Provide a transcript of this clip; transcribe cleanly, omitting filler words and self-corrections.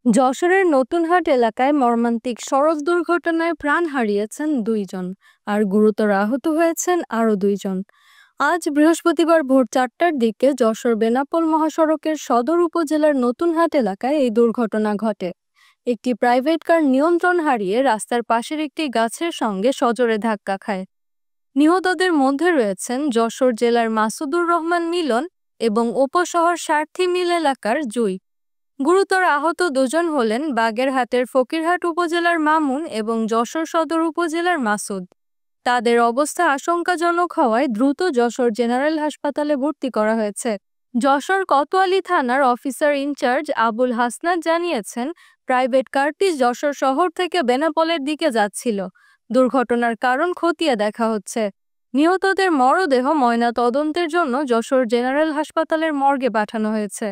যশোরের নতুনহাট এলাকায় মর্মান্তিক সড়ক দুর্ঘটনায় প্রাণ হারিয়েছেন 2 জন আর গুরুতর আহত হয়েছেন আরও 2 জন। আজ বৃহস্পতিবার ভোর 4টার দিকে যশোর বেনাপোল মহাসড়কের সদর উপজেলার নতুনহাট এলাকায় এই দুর্ঘটনা ঘটে। একটি প্রাইভেট কার নিয়ন্ত্রণ হারিয়ে রাস্তার পাশের একটি গাছের সঙ্গে সজোরে ধাক্কা খায়। নিহতদের মধ্যে রয়েছেন যশোর জেলার মাসুদুর রহমান মিলন এবং উপশহর সার্থী মিল এলাকার জুই। গুরুতর আহত 2 জন হলেন বাগেরহাটের ফকিরহাট উপজেলার মামুন এবং যশোর সদর উপজেলার মাসুদ। তাদের অবস্থা আশঙ্কাজনক হওয়ায় দ্রুত যশোর জেনারেল হাসপাতালে ভর্তি করা হয়েছে। যশোর কোতোয়ালি থানার অফিসার ইনচার্জ আবুল হাসনাত জানিয়েছেন, প্রাইভেট কারটি যশোর শহর থেকে বেনাপোলের দিকে যাচ্ছিল। দুর্ঘটনার কারণ খতিয়ে দেখা হচ্ছে। নিহতদের মরদেহ ময়নাতদন্তের জন্য যশোর জেনারেল হাসপাতালের মর্গে পাঠানো হয়েছে।